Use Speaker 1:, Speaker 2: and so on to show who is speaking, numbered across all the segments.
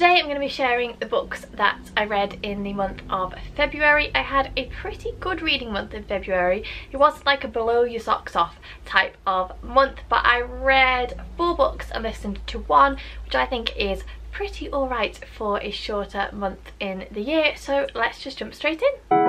Speaker 1: Today I'm going to be sharing the books that I read in the month of February. I had a pretty good reading month in February. It wasn't like a blow your socks off type of month, but I read 4 books and listened to 1, which I think is pretty alright for a shorter month in the year. So let's just jump straight in.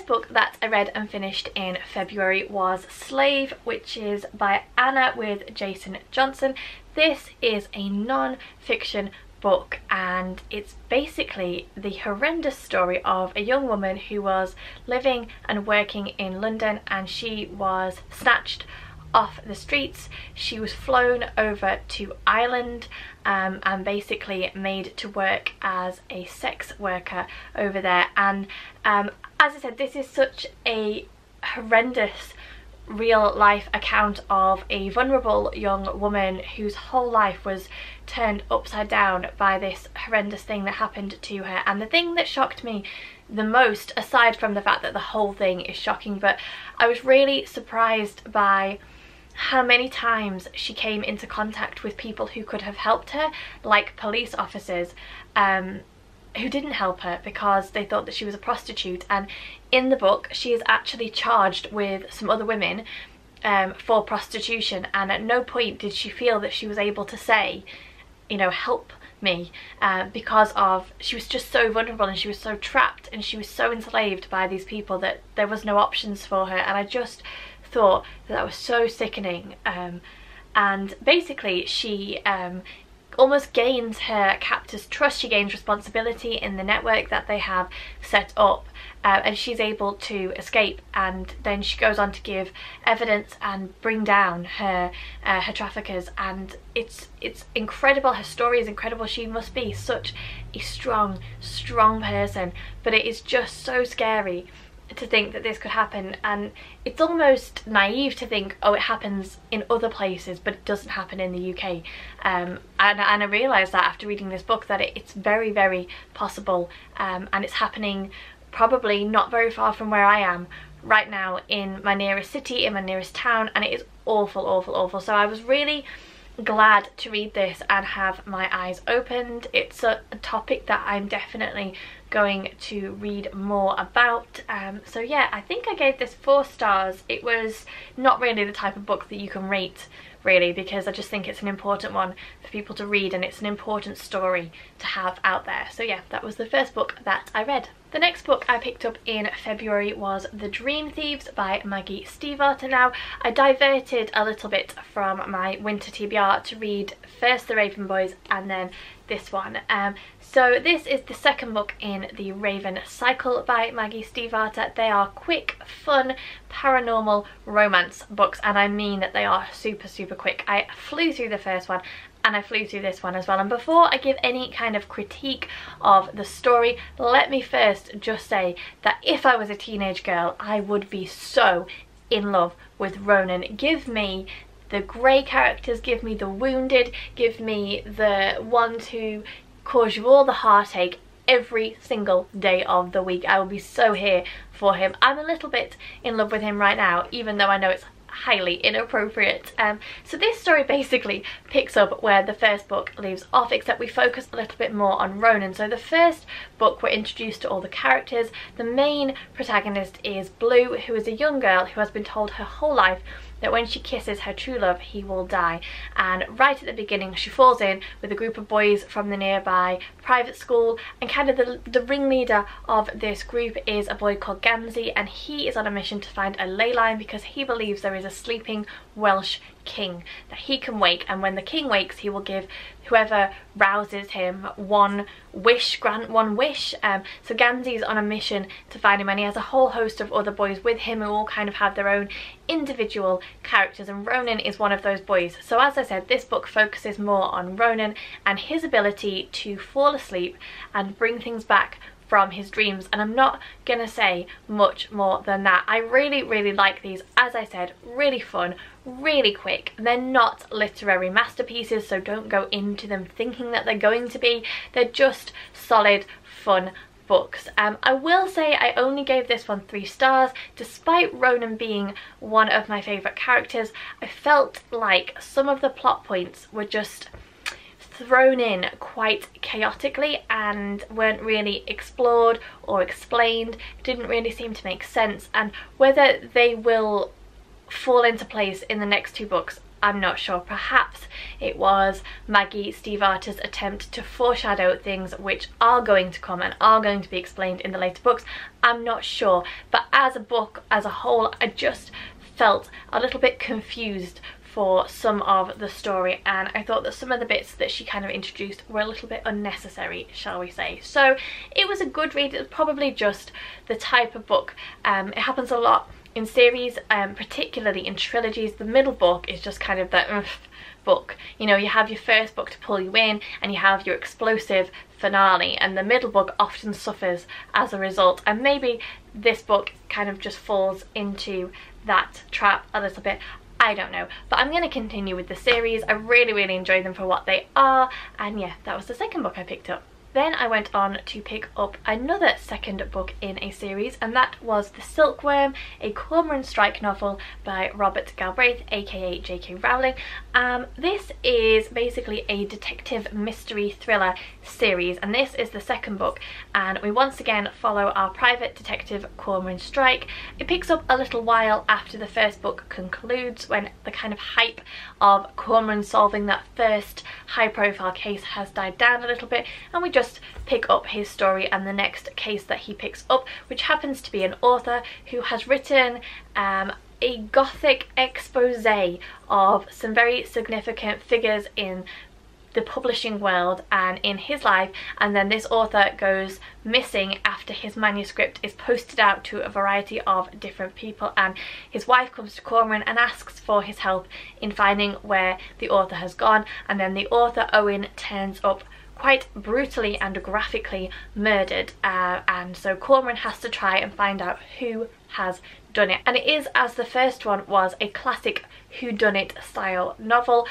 Speaker 1: Book that I read and finished in February was Slave, which is by Anna with Jason Johnson. This is a non-fiction book and it's basically the horrendous story of a young woman who was living and working in London, and she was snatched off the streets. She was flown over to Ireland and basically made to work as a sex worker over there. And as I said, this is such a horrendous real life account of a vulnerable young woman whose whole life was turned upside down by this horrendous thing that happened to her. And the thing that shocked me the most, aside from the fact that the whole thing is shocking, but I was really surprised by how many times she came into contact with people who could have helped her, like police officers who didn't help her because they thought that she was a prostitute. And in the book she is actually charged with some other women for prostitution, and at no point did she feel that she was able to say, you know, help me, because of she was just so vulnerable and she was so trapped and she was so enslaved by these people that there was no options for her. And I just thought that was so sickening. And basically she almost gains her captor's trust. She gains responsibility in the network that they have set up, and she's able to escape, and then she goes on to give evidence and bring down her traffickers. And it's incredible. Her story is incredible. She must be such a strong person, but it is just so scary to think that this could happen. And it's almost naive to think, oh, it happens in other places but it doesn't happen in the UK. And I realised that after reading this book, that it's very possible, and it's happening probably not very far from where I am right now, in my nearest city, in my nearest town, and it is awful. So I was really glad to read this and have my eyes opened. It's a topic that I'm definitely going to read more about. So yeah, I think I gave this 4 stars. It was not really the type of book that you can rate, really, because I just think it's an important one for people to read and it's an important story to have out there. So yeah, that was the first book that I read. The next book I picked up in February was The Dream Thieves by Maggie Stiefvater. Now, I diverted a little bit from my winter TBR to read first The Raven Boys and then this one. So this is the second book in the Raven cycle by Maggie Stiefvater. They are quick, fun, paranormal romance books, and I mean that they are super quick. I flew through the first one and I flew through this one as well. And before I give any kind of critique of the story, let me first just say that if I was a teenage girl, I would be so in love with Ronan. Give me the grey characters, give me the wounded, give me the ones who cause you all the heartache every single day of the week. I will be so here for him. I'm a little bit in love with him right now, even though I know it's highly inappropriate. So this story basically picks up where the first book leaves off, except we focus a little bit more on Ronan. So the first book, we're introduced to all the characters. The main protagonist is Blue, who is a young girl who has been told her whole life that when she kisses her true love, he will die. And right at the beginning, she falls in with a group of boys from the nearby private school, and kind of the ringleader of this group is a boy called Gansey, and he is on a mission to find a ley line because he believes there is a sleeping Welsh king that he can wake, and when the king wakes, he will give whoever rouses him one wish, grant one wish. So Gansey's on a mission to find him, and he has a whole host of other boys with him who all kind of have their own individual characters, and Ronan is one of those boys. So as I said, this book focuses more on Ronan and his ability to fall asleep and bring things back from his dreams, and I'm not gonna say much more than that. I really like these. As I said, really fun, really quick. They're not literary masterpieces, so don't go into them thinking that they're going to be. They're just solid, fun books. I will say I only gave this one 3 stars. Despite Ronan being one of my favourite characters, I felt like some of the plot points were just thrown in quite chaotically and weren't really explored or explained. It didn't really seem to make sense, and whether they will fall into place in the next 2 books, I'm not sure. Perhaps it was Maggie Stiefvater's attempt to foreshadow things which are going to come and are going to be explained in the later books. I'm not sure, but as a book as a whole, I just felt a little bit confused for some of the story, and I thought that some of the bits that she kind of introduced were a little bit unnecessary, shall we say. So it was a good read. It was probably just the type of book. It happens a lot in series, particularly in trilogies. The middle book is just kind of the book. You know, you have your first book to pull you in and you have your explosive finale, and the middle book often suffers as a result, and maybe this book kind of just falls into that trap a little bit. I don't know, but I'm going to continue with the series. I really enjoy them for what they are, and yeah, that was the second book I picked up. Then I went on to pick up another second book in a series, and that was The Silkworm, a Cormoran Strike novel by Robert Galbraith, aka J.K. Rowling. This is basically a detective mystery thriller series, and this is the second book, and we once again follow our private detective Cormoran Strike. It picks up a little while after the first book concludes, when the kind of hype of Cormoran solving that first high profile case has died down a little bit, and we just pick up his story and the next case that he picks up, which happens to be an author who has written a gothic expose of some very significant figures in the publishing world and in his life, and then this author goes missing after his manuscript is posted out to a variety of different people, and his wife comes to Cormoran and asks for his help in finding where the author has gone, and then the author Owen turns up quite brutally and graphically murdered, and so Cormoran has to try and find out who has done it. And it is, as the first one was, a classic whodunit style novel,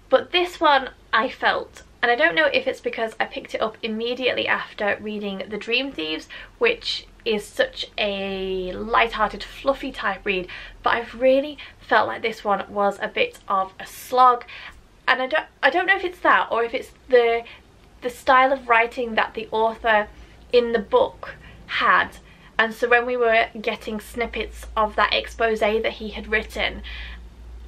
Speaker 1: but this one I felt, and I don't know if it's because I picked it up immediately after reading The Dream Thieves, which is such a light-hearted fluffy type read, but I've really felt like this one was a bit of a slog, and I don't know if it's that or if it's the style of writing that the author in the book had. And so when we were getting snippets of that expose that he had written,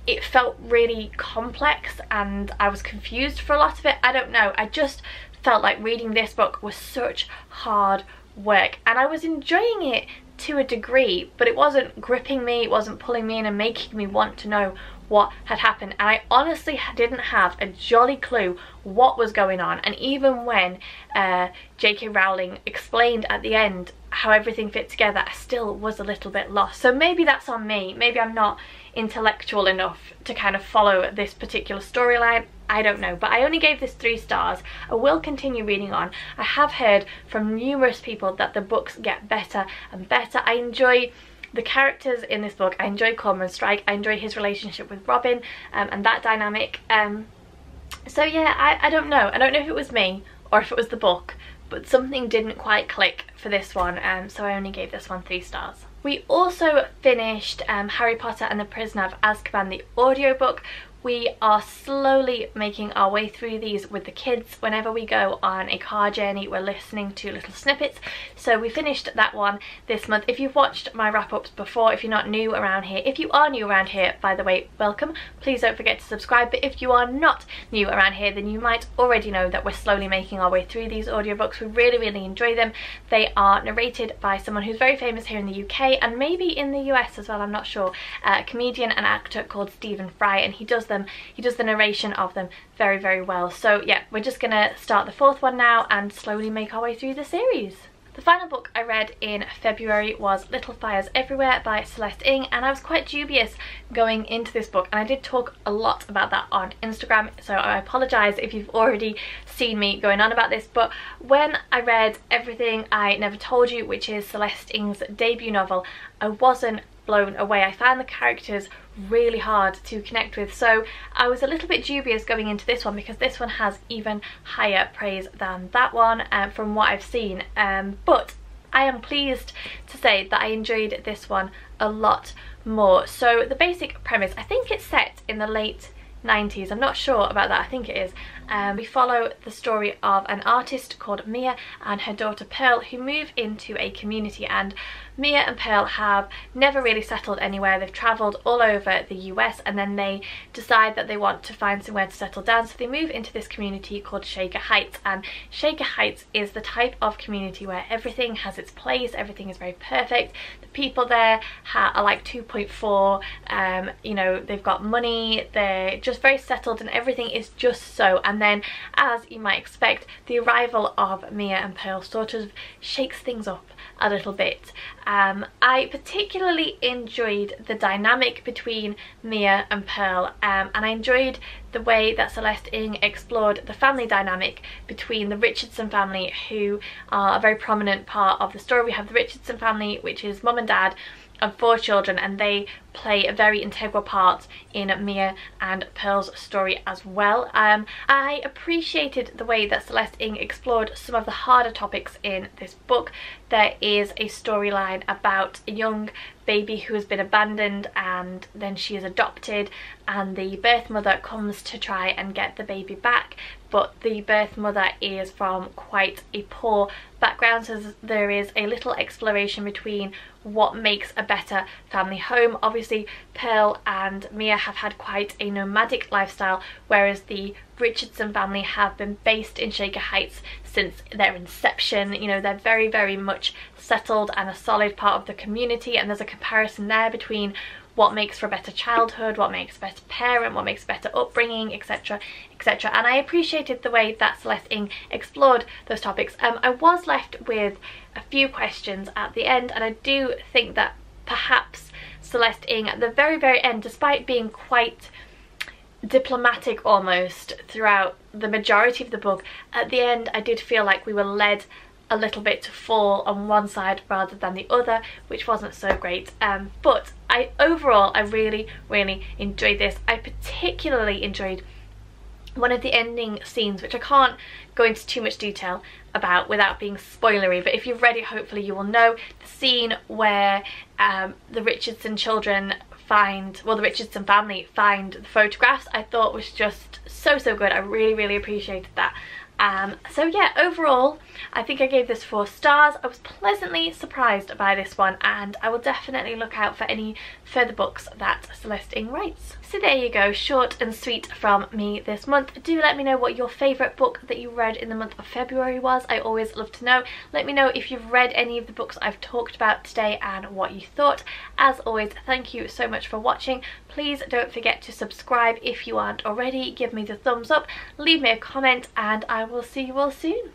Speaker 1: it felt really complex and I was confused for a lot of it. I don't know, I just felt like reading this book was such hard work, and I was enjoying it to a degree, but it wasn't gripping me, it wasn't pulling me in and making me want to know what had happened, and I honestly didn't have a jolly clue what was going on. And even when J.K. Rowling explained at the end how everything fit together, I still was a little bit lost. So maybe that's on me, maybe I'm not intellectual enough to kind of follow this particular storyline, I don't know, but I only gave this 3 stars. I will continue reading on. I have heard from numerous people that the books get better and better. I enjoy the characters in this book. I enjoy Cormoran Strike, I enjoy his relationship with Robin and that dynamic. So yeah, I don't know. I don't know if it was me or if it was the book, but something didn't quite click for this one, so I only gave this one 3 stars. We also finished Harry Potter and the Prisoner of Azkaban, the audiobook. We are slowly making our way through these with the kids. Whenever we go on a car journey, we're listening to little snippets. So we finished that one this month. If you've watched my wrap-ups before, if you're not new around here, if you are new around here, by the way, welcome. Please don't forget to subscribe. But if you are not new around here, then you might already know that we're slowly making our way through these audiobooks. We really enjoy them. They are narrated by someone who's very famous here in the UK and maybe in the US as well, I'm not sure. A comedian and actor called Stephen Fry, and he does the narration of them very well. So yeah, we're just gonna start the 4th one now and slowly make our way through the series. The final book I read in February was Little Fires Everywhere by Celeste Ng, and I was quite dubious going into this book, and I did talk a lot about that on Instagram, so I apologise if you've already seen me going on about this. But when I read Everything I Never Told You, which is Celeste Ng's debut novel, I wasn't blown away. I found the characters really hard to connect with, so I was a little bit dubious going into this one because this one has even higher praise than that one from what I've seen, but I am pleased to say that I enjoyed this one a lot more. So the basic premise, I think it's set in the late 90s, I'm not sure about that, I think it is. We follow the story of an artist called Mia and her daughter Pearl, who move into a community, and Mia and Pearl have never really settled anywhere. They've travelled all over the US, and then they decide that they want to find somewhere to settle down, so they move into this community called Shaker Heights. And Shaker Heights is the type of community where everything has its place, everything is very perfect. The people there are like 2.4, you know, they've got money, they're just very settled, and everything is just so. And then, as you might expect, the arrival of Mia and Pearl sort of shakes things up a little bit. I particularly enjoyed the dynamic between Mia and Pearl, and I enjoyed the way that Celeste Ng explored the family dynamic between the Richardson family, who are a very prominent part of the story. We have the Richardson family, which is mum and dad and 4 children, and they play a very integral part in Mia and Pearl's story as well. I appreciated the way that Celeste Ng explored some of the harder topics in this book. There is a storyline about a young baby who has been abandoned, and then she is adopted, and the birth mother comes to try and get the baby back, but the birth mother is from quite a poor background, so there is a little exploration between what makes a better family home. Obviously, Pearl and Mia have had quite a nomadic lifestyle, whereas the Richardson family have been based in Shaker Heights since their inception. You know, they're very, very much settled and a solid part of the community, and there's a comparison there between what makes for a better childhood, what makes a better parent, what makes a better upbringing, etc, etc. And I appreciated the way that Celeste Ng explored those topics. I was left with a few questions at the end, and I do think that perhaps Celeste Ng at the very, very end, despite being quite diplomatic almost throughout the majority of the book, at the end I did feel like we were led a little bit to fall on one side rather than the other, which wasn't so great. But overall I really, really enjoyed this. I particularly enjoyed one of the ending scenes, which I can't go into too much detail about without being spoilery, but if you've read it, hopefully you will know the scene where the Richardson children find, well, the Richardson family find the photographs. I thought was just so good. I really, really appreciated that. So yeah, overall I think I gave this 4 stars. I was pleasantly surprised by this one, and I will definitely look out for any further books that Celeste Ng writes. So there you go, short and sweet from me this month. Do let me know what your favourite book that you read in the month of February was. I always love to know. Let me know if you've read any of the books I've talked about today and what you thought. As always, thank you so much for watching. Please don't forget to subscribe if you aren't already. Give me the thumbs up, leave me a comment, and I will see you all soon.